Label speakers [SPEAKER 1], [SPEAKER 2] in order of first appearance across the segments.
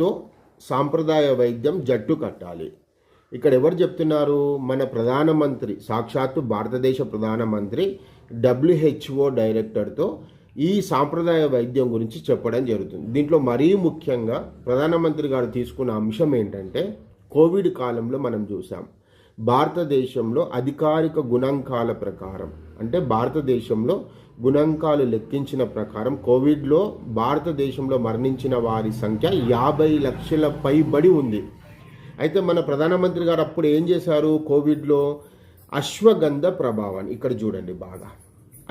[SPEAKER 1] తో సాంప్రదాయ వైద్యం జట్టు కట్టాలి. ఇక్కడ ఎవరు చెప్తున్నారు? మన ప్రధానమంత్రి, సాక్షాత్తు భారతదేశ ప్రధానమంత్రి WHO డైరెక్టర్తో ఈ సాంప్రదాయ వైద్యం గురించి చెప్పడం జరుగుతుంది. దీంట్లో మరీ ముఖ్యంగా ప్రధానమంత్రి గారు తీసుకున్న అంశం ఏంటంటే, కోవిడ్ కాలంలో మనం చూసాం భారతదేశంలో అధికారిక గుణాంకాల ప్రకారం, అంటే భారతదేశంలో గుణాంకాలు లెక్కించిన ప్రకారం కోవిడ్లో భారతదేశంలో మరణించిన వారి సంఖ్య 50 లక్షల పైబడి ఉంది. అయితే మన ప్రధానమంత్రి గారు అప్పుడు ఏం చేశారు? కోవిడ్లో అశ్వగంధ ప్రభావాన్ని, ఇక్కడ చూడండి బాగా,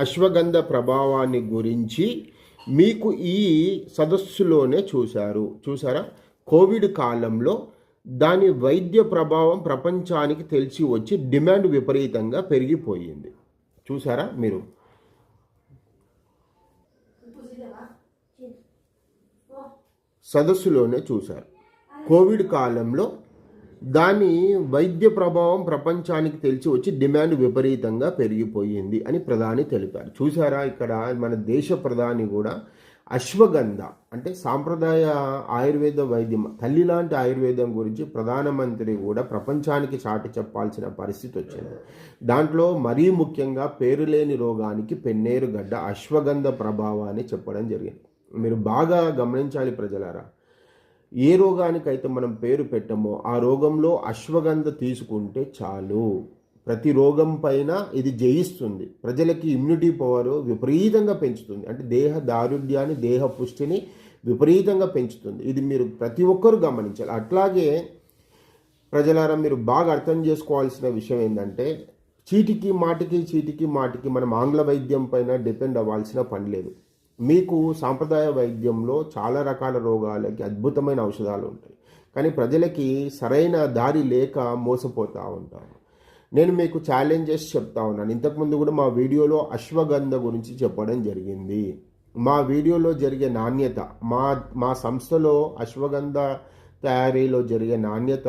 [SPEAKER 1] అశ్వగంధ ప్రభావాన్ని గురించి మీకు ఈ సదస్సులోనే చూసారా? కోవిడ్ కాలంలో దాని వైద్య ప్రభావం ప్రపంచానికి తెలిసి వచ్చి డిమాండ్ విపరీతంగా పెరిగిపోయింది. చూసారా మీరు? సదస్సులోనే చూశారు. కోవిడ్ కాలంలో దాని వైద్య ప్రభావం ప్రపంచానికి తెలిసి వచ్చి డిమాండ్ విపరీతంగా పెరిగిపోయింది అని ప్రధాని తెలిపారు. చూసారా? ఇక్కడ మన దేశ ప్రధాని కూడా అశ్వగంధ అంటే సాంప్రదాయ ఆయుర్వేద వైద్యం, తల్లి లాంటి ఆయుర్వేదం గురించి ప్రధానమంత్రి కూడా ప్రపంచానికి చాటి చెప్పాల్సిన పరిస్థితి వచ్చింది. దాంట్లో మరీ ముఖ్యంగా పేరులేని రోగానికి పెన్నేరు గడ్డ అశ్వగంధ ప్రభావాన్ని చెప్పడం జరిగింది. మీరు బాగా గమనించాలి ప్రజలారా, ఏ రోగానికైతే మనం పేరు పెట్టమో ఆ రోగంలో అశ్వగంధ తీసుకుంటే చాలు, ప్రతి రోగం పైన ఇది జయిస్తుంది. ప్రజలకి ఇమ్యూనిటీ పవర్ విపరీతంగా పెంచుతుంది, అంటే దేహ దారుఢ్యాన్ని, దేహ పుష్టిని విపరీతంగా పెంచుతుంది. ఇది మీరు ప్రతి ఒక్కరు గమనించాలి. అట్లాగే ప్రజలారా, మీరు బాగా అర్థం చేసుకోవాల్సిన విషయం ఏంటంటే, చీటికి మాటికి మనం ఆంగ్ల వైద్యం పైన డిపెండ్ అవ్వాల్సిన పని లేదు. మీకు సాంప్రదాయ వైద్యంలో చాలా రకాల రోగాలకి అద్భుతమైన ఔషధాలు ఉంటాయి, కానీ ప్రజలకి సరైన దారి లేక మోసపోతూ ఉంటారు. నేను మీకు ఛాలెంజెస్ చెప్తా ఉన్నాను. ఇంతకుముందు కూడా మా వీడియోలో అశ్వగంధ గురించి చెప్పడం జరిగింది. మా వీడియోలో జరిగే నాణ్యత, మా సంస్థలో అశ్వగంధ తయారీలో జరిగే నాణ్యత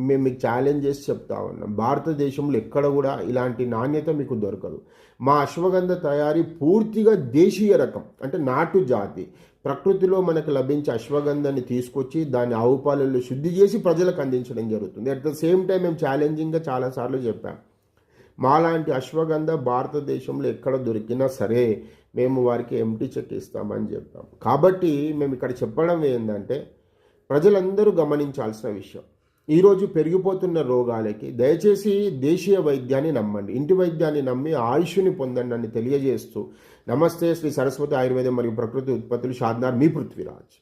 [SPEAKER 1] మేము మీకు ఛాలెంజ్ చేసి చెప్తా ఉన్నాం. భారతదేశంలో ఎక్కడ కూడా ఇలాంటి నాణ్యత మీకు దొరకదు. మా అశ్వగంధ తయారీ పూర్తిగా దేశీయ రకం, అంటే నాటు జాతి, ప్రకృతిలో మనకు లభించే అశ్వగంధాన్ని తీసుకొచ్చి దాన్ని ఆవు పాలల్లో శుద్ధి చేసి ప్రజలకు అందించడం జరుగుతుంది. అట్ ద సేమ్ టైం మేము ఛాలెంజింగ్గా చాలాసార్లు చెప్పాం, మాలాంటి అశ్వగంధ భారతదేశంలో ఎక్కడ దొరికినా సరే మేము వారికి ఎంటీ చెక్ ఇస్తామని చెప్పాం. కాబట్టి మేము ఇక్కడ చెప్పడం ఏంటంటే, ప్రజలందరూ గమనించాల్సిన విషయం, ఈరోజు పెరిగిపోతున్న రోగాలకి దయచేసి దేశీయ వైద్యాన్ని నమ్మండి, ఇంటి వైద్యాన్ని నమ్మి ఆయుష్ని పొందండి అని తెలియజేస్తూ, నమస్తే. శ్రీ సరస్వతి ఆయుర్వేదం మరియు ప్రకృతి ఉత్పత్తులు, షాద్నార్, మీ పృథ్వీరాజ్.